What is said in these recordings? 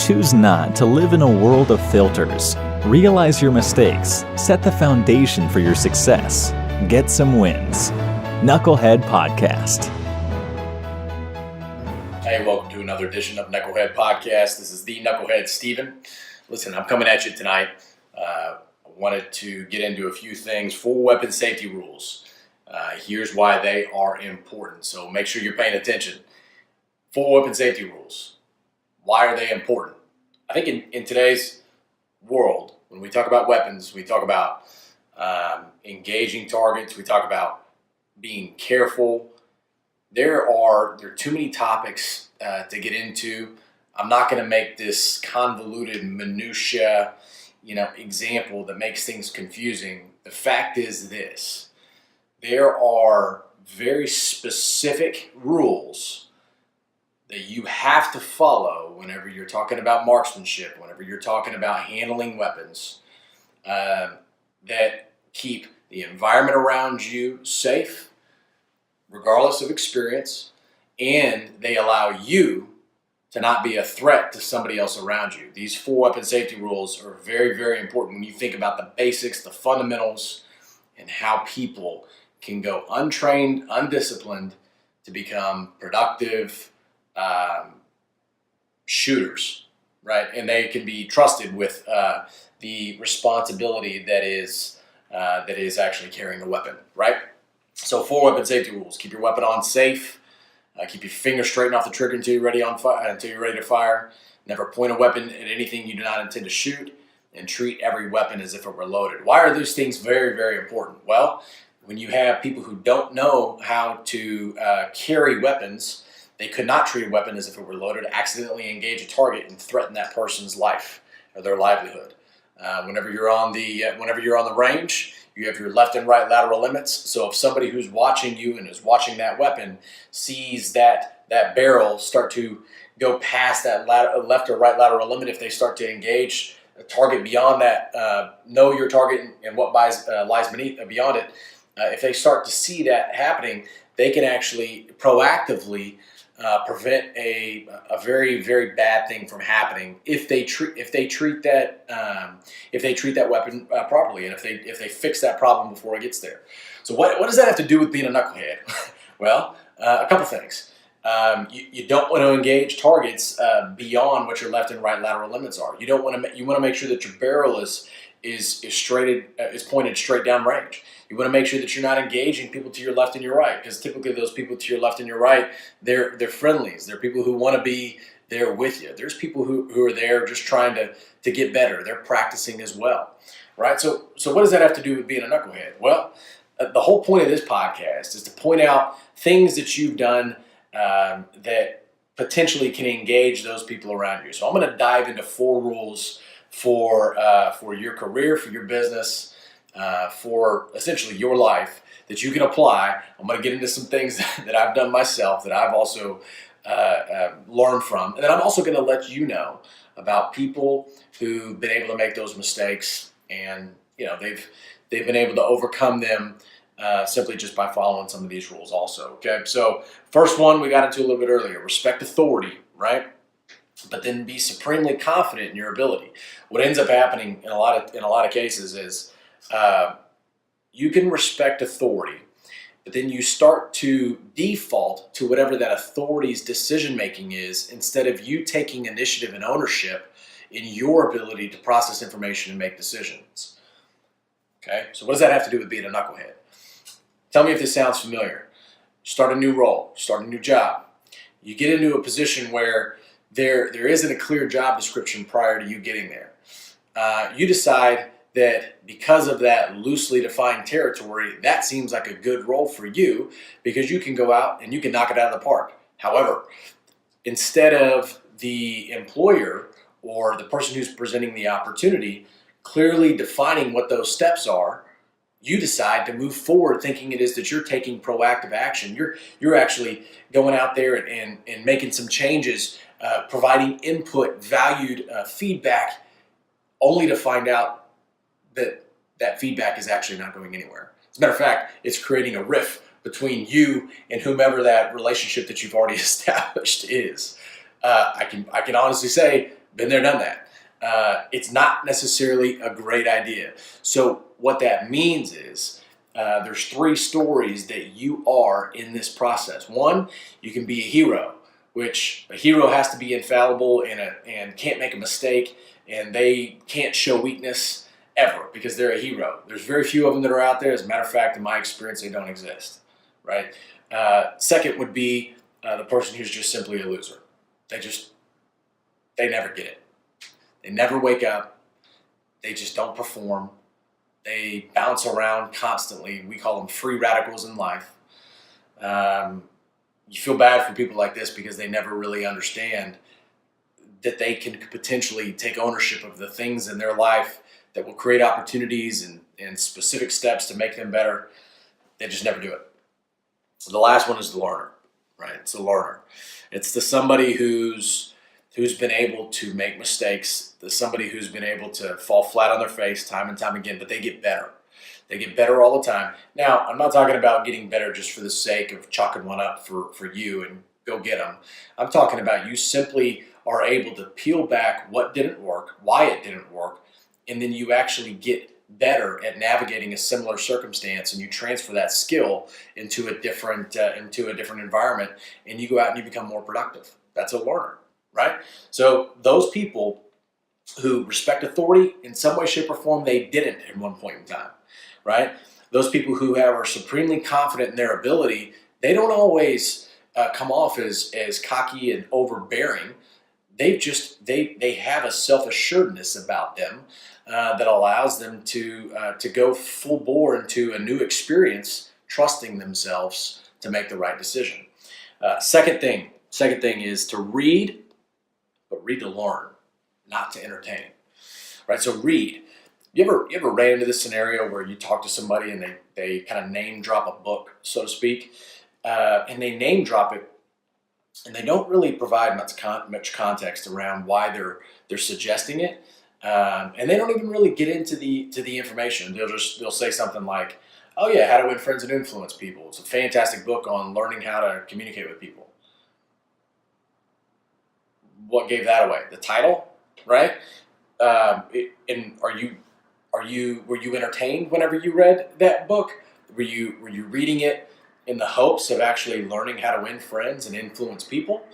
Choose not to live in a world of filters. Realize your mistakes. Set the foundation for your success. Get some wins. Knucklehead Podcast. Hey, welcome to another edition of Knucklehead Podcast. This is the Knucklehead Steven. Listen, I'm coming at you tonight. I wanted to get into a few things. 4 weapon safety rules. Here's why they are important. So make sure you're paying attention. 4 weapon safety rules. Why are they important? I think in today's world, when we talk about weapons, we talk about engaging targets, we talk about being careful. There are too many topics to get into. I'm not going to make this convoluted minutia, example that makes things confusing. The fact is this: there are very specific rules that you have to follow whenever you're talking about marksmanship, whenever you're talking about handling weapons, that keep the environment around you safe, regardless of experience, and they allow you to not be a threat to somebody else around you. These 4 weapon safety rules are very, very important when you think about the basics, the fundamentals, and how people can go untrained, undisciplined to become productive shooters, right? And they can be trusted with the responsibility that is actually carrying the weapon, right? So 4 weapon safety rules: keep your weapon on safe, keep your finger straightened off the trigger until you're ready to fire. Never point a weapon at anything you do not intend to shoot, and treat every weapon as if it were loaded. Why are those things very, very important? Well, when you have people who don't know how to carry weapons, they could not treat a weapon as if it were loaded, accidentally engage a target, and threaten that person's life or their livelihood. Whenever you're on the range, you have your left and right lateral limits. So if somebody who's watching you and is watching that weapon sees that barrel start to go past that left or right lateral limit, if they start to engage a target beyond that, know your target and what lies beyond it. If they start to see that happening, they can actually proactively prevent a very, very bad thing from happening if they treat that weapon properly, and if they fix that problem before it gets there. So what does that have to do with being a knucklehead? Well, a couple things. You don't want to engage targets beyond what your left and right lateral limits are. You want to make sure that your barrel is pointed straight down range. You want to make sure that you're not engaging people to your left and your right, because typically those people to your left and your right, they're friendlies. They're people who want to be there with you. There's people who are there just trying to get better. They're practicing as well, right? So what does that have to do with being a knucklehead? Well, the whole point of this podcast is to point out things that you've done that potentially can engage those people around you. So I'm going to dive into 4 rules for your career, for your business, for essentially your life that you can apply. I'm going to get into some things that I've done myself, that I've also learned from, and then I'm also going to let you know about people who've been able to make those mistakes, and they've been able to overcome them simply just by following some of these rules also. Okay, so first one we got into a little bit earlier: respect authority, right? But then be supremely confident in your ability. What ends up happening in a lot of cases is you can respect authority, but then you start to default to whatever that authority's decision making is, instead of you taking initiative and ownership in your ability to process information and make decisions. Okay, so what does that have to do with being a knucklehead? Tell me if this sounds familiar. Start a new role, start a new job. You get into a position where there isn't a clear job description prior to you getting there. You decide that because of that loosely defined territory, that seems like a good role for you, because you can go out and you can knock it out of the park. However, instead of the employer or the person who's presenting the opportunity clearly defining what those steps are, you decide to move forward thinking it is that you're taking proactive action. You're actually going out there and making some changes, providing input, valued feedback, only to find out that feedback is actually not going anywhere. As a matter of fact, it's creating a rift between you and whomever that relationship that you've already established is. I can honestly say Been there, done that. It's not necessarily a great idea. So what that means is there's 3 stories that you are in this process. One, you can be a hero, which a hero has to be infallible and can't make a mistake, and they can't show weakness ever because they're a hero. There's very few of them that are out there. As a matter of fact, in my experience, they don't exist, right? Second would be the person who's just simply a loser. They never get it. They never wake up. They just don't perform. They bounce around constantly. We call them free radicals in life. You feel bad for people like this because they never really understand that they can potentially take ownership of the things in their life that will create opportunities and specific steps to make them better. They just never do it. So the last one is the learner, right? It's the learner. It's the somebody who's been able to make mistakes, the somebody who's been able to fall flat on their face time and time again, but they get better. They get better all the time. Now, I'm not talking about getting better just for the sake of chalking one up for you and go get them. I'm talking about you simply are able to peel back what didn't work, why it didn't work, and then you actually get better at navigating a similar circumstance, and you transfer that skill into a different environment, and you go out and you become more productive. That's a learner, right? So those people who respect authority in some way, shape, or form, they didn't at one point in time, right? Those people who are supremely confident in their ability, they don't always come off as cocky and overbearing. They have a self-assuredness about them that allows them to go full bore into a new experience, trusting themselves to make the right decision. Second thing is to read, but read to learn, not to entertain. Right? So read. You ever ran into this scenario where you talk to somebody and they kind of name drop a book, so to speak, and they name drop it, and they don't really provide much context around why they're suggesting it, and they don't even really get into the information. They'll say something like, "Oh yeah, How to Win Friends and Influence People. It's a fantastic book on learning how to communicate with people." What gave that away? The title, right? And were you entertained whenever you read that book? Were you reading it in the hopes of actually learning how to win friends and influence people?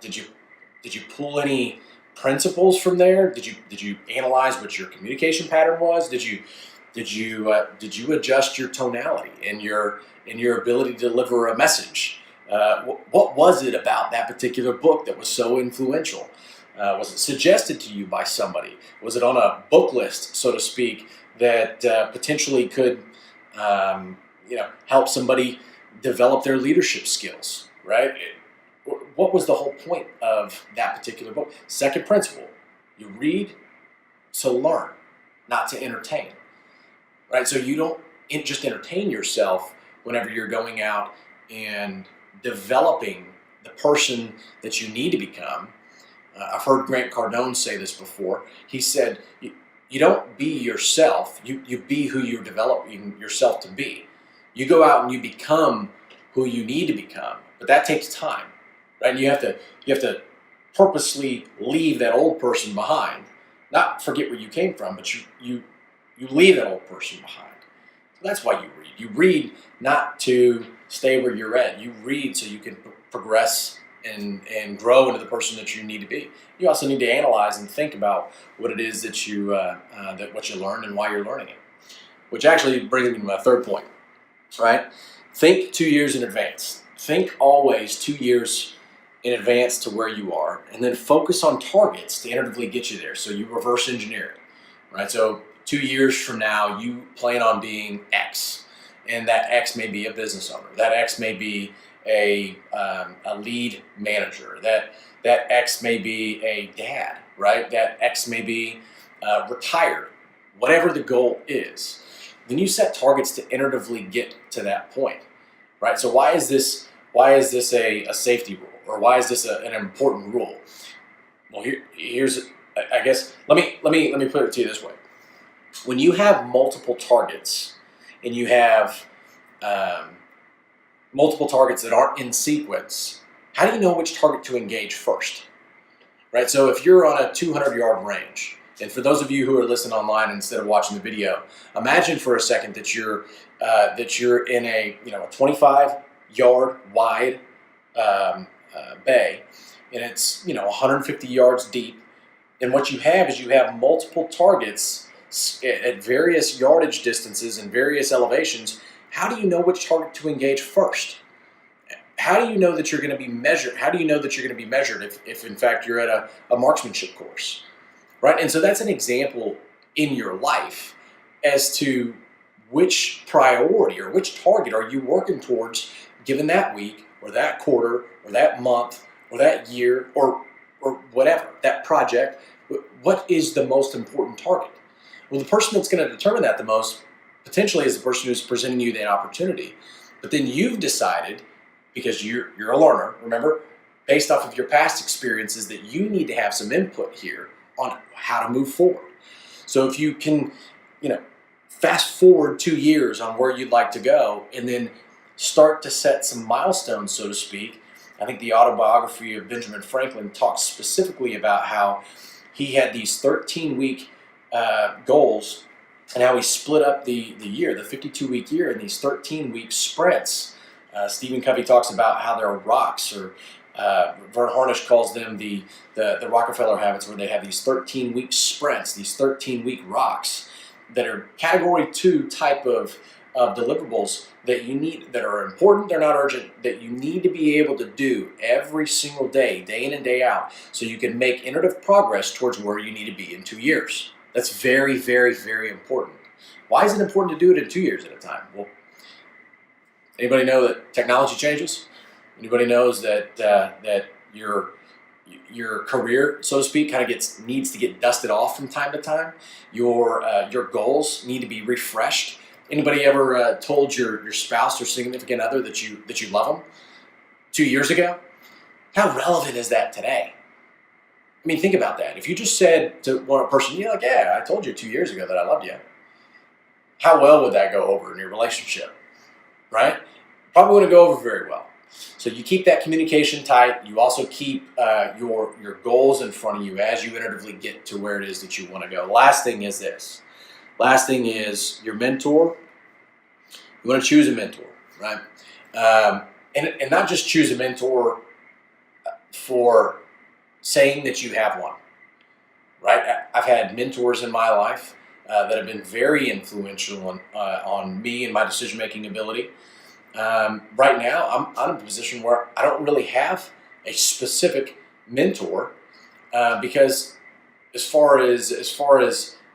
Did you pull any principles from there? Did you analyze what your communication pattern was? Did you adjust your tonality and your ability to deliver a message? What was it about that particular book that was so influential? Was it suggested to you by somebody? Was it on a book list, so to speak, that potentially could help somebody develop their leadership skills, right? What was the whole point of that particular book? Second principle, you read to learn, not to entertain, right? So you don't just entertain yourself whenever you're going out and developing the person that you need to become. I've heard Grant Cardone say this before. He said, you don't be yourself, you be who you're developing yourself to be. You go out and you become who you need to become, but that takes time, right? And you have to purposely leave that old person behind. Not forget where you came from, but you leave that old person behind. So that's why you read. You read not to stay where you're at. You read so you can progress and grow into the person that you need to be. You also need to analyze and think about what it is that what you learned and why you're learning it. Which actually brings me to my third point, right? Think 2 years in advance. Think always 2 years in advance to where you are, and then focus on targets to iteratively get you there. So you reverse engineer it, right? So 2 years from now, you plan on being X, and that X may be a business owner. That X may be a lead manager. That X may be a dad, right? That X may be retired. Whatever the goal is, then you set targets to iteratively get to that point, right? So why is this a safety rule, or why is this an important rule? Well, here's I guess let me put it to you this way: when you have multiple targets and you have multiple targets that aren't in sequence, how do you know which target to engage first? right? So if you're on a 200-yard range, and for those of you who are listening online instead of watching the video, imagine for a second that you're in a 25-yard wide bay, and it's 150 yards deep. And what you have is you have multiple targets at various yardage distances and various elevations. How do you know which target to engage first? How do you know that you're going to be measured? How do you know that you're going to be measured if in fact you're at a marksmanship course, right? And so that's an example in your life as to which priority or which target are you working towards given that week or that quarter or that month or that year or whatever, that project. What is the most important target? Well, the person that's going to determine that the most potentially is the person who's presenting you that opportunity. But then you've decided, because you're a learner, remember, based off of your past experiences, that you need to have some input here on how to move forward. So if you can, fast forward 2 years on where you'd like to go and then start to set some milestones, so to speak. I think the autobiography of Benjamin Franklin talks specifically about how he had these 13-week goals and how he split up the year, the 52-week year, in these 13-week sprints. Stephen Covey talks about how there are rocks, or Vern Harnish calls them the Rockefeller habits, where they have these 13-week sprints, these 13-week rocks that are category 2 type of deliverables that you need, that are important, they're not urgent, that you need to be able to do every single day, day in and day out, so you can make iterative progress towards where you need to be in 2 years. That's very, very, very important. Why is it important to do it in 2 years at a time? Well, anybody know that technology changes? Anybody knows that that your career, so to speak, kind of needs to get dusted off from time to time? Your goals need to be refreshed. Anybody ever told your spouse or significant other that you love them 2 years ago? How relevant is that today? I mean, think about that. If you just said to one person, yeah, I told you 2 years ago that I loved you, how well would that go over in your relationship, right? Probably wouldn't go over very well. So you keep that communication tight. You also keep your goals in front of you as you iteratively get to where it is that you want to go. Last thing is this. Last thing is your mentor. You want to choose a mentor, right? And not just choose a mentor for saying that you have one, right? I've had mentors in my life that have been very influential on me and my decision-making ability. Right now, I'm in a position where I don't really have a specific mentor because as far as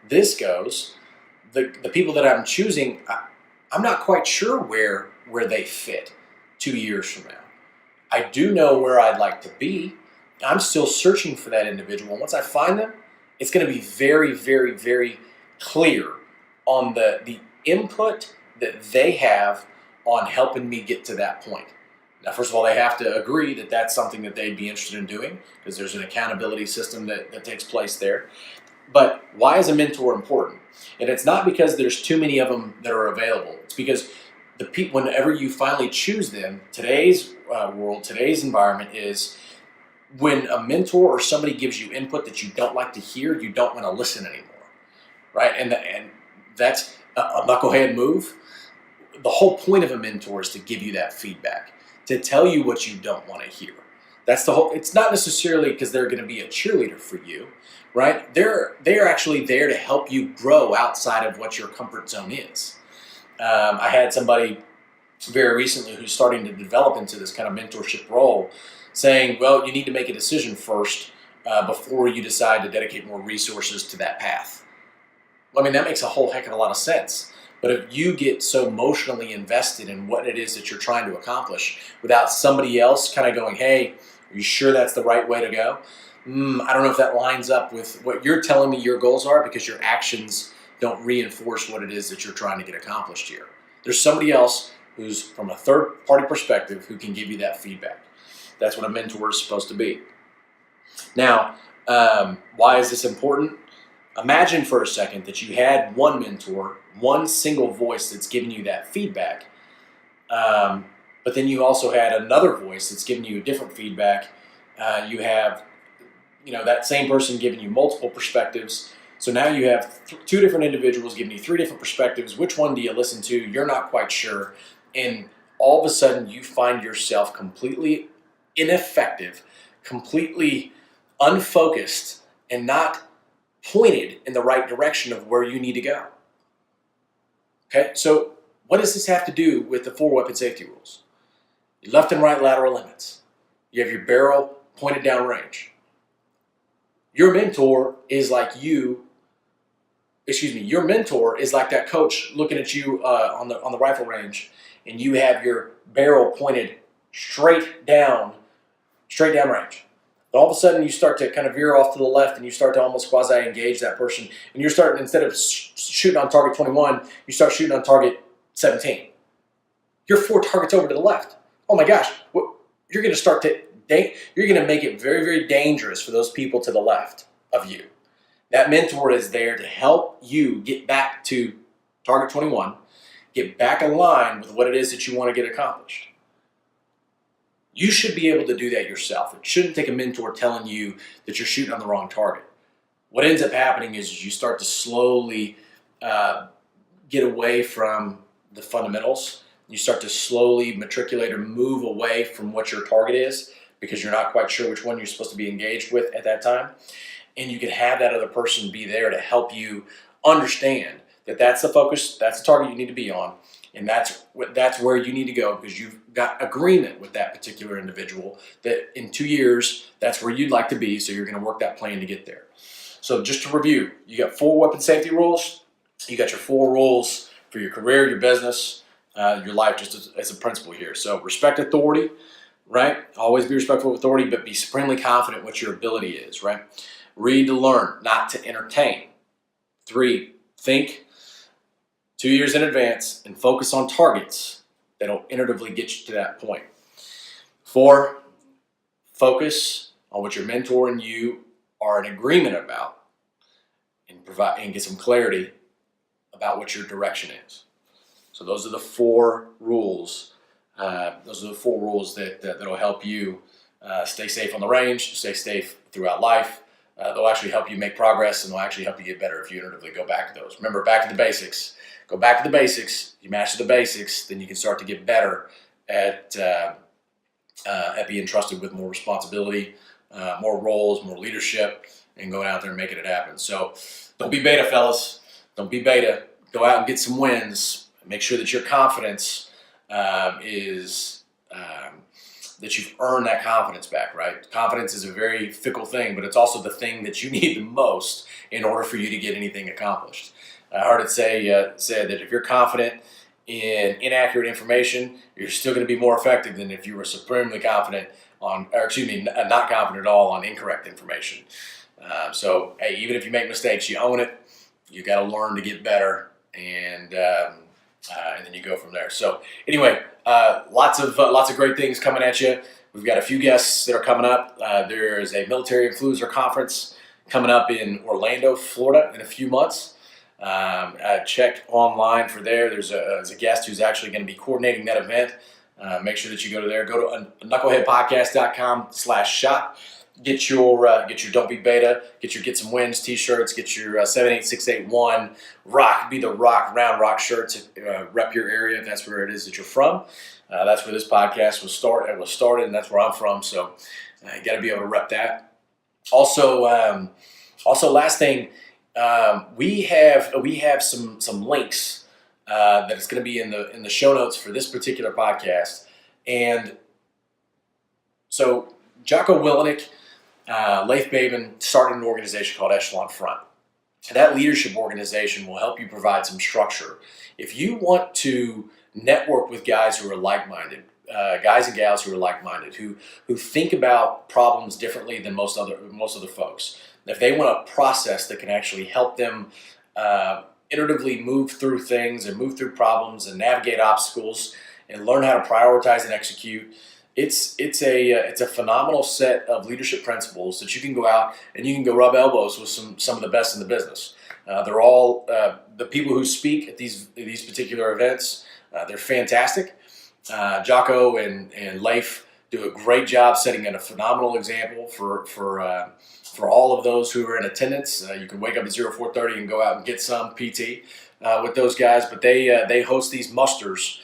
this goes, the people that I'm choosing, I'm not quite sure where they fit 2 years from now. I do know where I'd like to be. I'm still searching for that individual. And once I find them, it's going to be very, very, very clear on the input that they have on helping me get to that point. Now, first of all, they have to agree that that's something that they'd be interested in doing, because there's an accountability system that takes place there. But why is a mentor important? And it's not because there's too many of them that are available. It's because whenever you finally choose them, today's world, today's environment is when a mentor or somebody gives you input that you don't like to hear, you don't want to listen anymore, right? And that's a knucklehead move. The whole point of a mentor is to give you that feedback, to tell you what you don't want to hear. That's the whole. It's not necessarily because they're going to be a cheerleader for you, right? They're actually there to help you grow outside of what your comfort zone is. I had somebody very recently who's starting to develop into this kind of mentorship role, saying, well, you need to make a decision first before you decide to dedicate more resources to that path. Well, I mean, that makes a whole heck of a lot of sense. But if you get so emotionally invested in what it is that you're trying to accomplish without somebody else kind of going, hey, are you sure that's the right way to go? I don't know if that lines up with what you're telling me your goals are, because your actions don't reinforce what it is that you're trying to get accomplished here. There's somebody else who's from a third-party perspective who can give you that feedback. That's what a mentor is supposed to be. Now, why is this important? Imagine for a second that you had one mentor, one single voice that's giving you that feedback, but then you also had another voice that's giving you different feedback. You have that same person giving you multiple perspectives. So now you have two different individuals giving you three different perspectives. Which one do you listen to? You're not quite sure. And all of a sudden you find yourself completely ineffective, completely unfocused, and not pointed in the right direction of where you need to go. Okay, so what does this have to do with the 4 weapon safety rules? Your left and right lateral limits. You have your barrel pointed down range. Your mentor is like your mentor is like that coach looking at you on the rifle range, and you have your barrel pointed straight down range. But all of a sudden you start to kind of veer off to the left, and you start to almost quasi-engage that person, and you're starting, instead of shooting on target 21, you start shooting on target 17. You're 4 targets over to the left. Oh my gosh, you're going to make it very, very dangerous for those people to the left of you. That mentor is there to help you get back to target 21, get back in line with what it is that you want to get accomplished. You should be able to do that yourself. It shouldn't take a mentor telling you that you're shooting on the wrong target. What ends up happening is you start to slowly get away from the fundamentals. You start to slowly matriculate or move away from what your target is, because you're not quite sure which one you're supposed to be engaged with at that time. And you can have that other person be there to help you understand that that's the focus, that's the target you need to be on, and that's where you need to go, because you've got agreement with that particular individual that in 2 years, that's where you'd like to be, so you're going to work that plan to get there. So just to review, you got 4 weapon safety rules, you got your 4 rules for your career, your business, your life, just as a principle here. So respect authority, right? Always be respectful of authority, but be supremely confident what your ability is, right? Read to learn, not to entertain. 3, think 2 years in advance and focus on targets that'll iteratively get you to that point. 4, focus on what your mentor and you are in agreement about, and get some clarity about what your direction is. So those are the 4 rules. That'll help you stay safe on the range, stay safe throughout life. They'll actually help you make progress, and they'll actually help you get better if you iteratively go back to those. Remember, back to the basics. Go back to the basics. You master the basics, then you can start to get better at being trusted with more responsibility, more roles, more leadership, and going out there and making it happen. So don't be beta, fellas. Don't be beta. Go out and get some wins. Make sure that your confidence is that you've earned that confidence back, right? Confidence is a very fickle thing, but it's also the thing that you need the most in order for you to get anything accomplished. I heard it said that if you're confident in inaccurate information, you're still going to be more effective than if you were supremely confident not confident at all on incorrect information. So, hey, even if you make mistakes, you own it. You got to learn to get better, and then you go from there. So, anyway, lots of great things coming at you. We've got a few guests that are coming up. There's a military influencer conference coming up in Orlando, Florida, in a few months. I checked online for there. There's a guest who's actually going to be coordinating that event. Make sure that you go to there. Go to knuckleheadpodcast.com/shop. Get your Don't Be Beta. Get some wins t-shirts. Get your 78681 rock. Be the rock round rock shirts. Rep your area if that's where it is that you're from. That's where this podcast was started, and that's where I'm from. So you got to be able to rep that. Also, last thing. We have some links that is going to be in the show notes for this particular podcast, and so Jocko Willenick, Leif Baben started an organization called Echelon Front. And that leadership organization will help you provide some structure. If you want to network with guys who are like-minded, guys and gals who are like-minded, who think about problems differently than most other folks. If they want a process that can actually help them iteratively move through things and move through problems and navigate obstacles and learn how to prioritize and execute, it's a phenomenal set of leadership principles that you can go out and you can go rub elbows with some of the best in the business. They're all the people who speak at these particular events. They're fantastic. Jocko and Leif do a great job setting a phenomenal example for for all of those who are in attendance. You can wake up at 04:30 and go out and get some PT with those guys. But they host these musters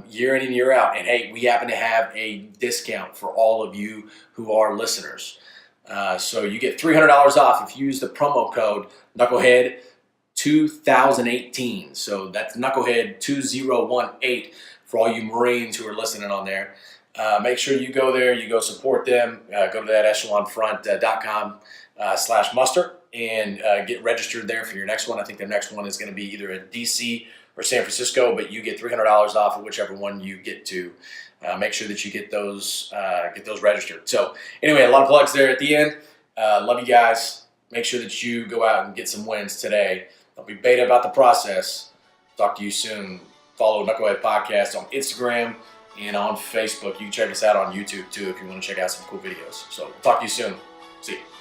year in and year out. And hey, we happen to have a discount for all of you who are listeners. So you get $300 off if you use the promo code Knucklehead 2018. So that's Knucklehead 2018 for all you Marines who are listening on there. Make sure you go there, you go support them, go to that echelonfront.com/muster and get registered there for your next one. I think the next one is going to be either in DC or San Francisco, but you get $300 off of whichever one you get to. Make sure that you get those registered. So anyway, a lot of plugs there at the end. Love you guys. Make sure that you go out and get some wins today. Don't be beta about the process. Talk to you soon. Follow Knucklehead Podcast on Instagram and on Facebook. You can check us out on YouTube too if you want to check out some cool videos. So talk to you soon. See you.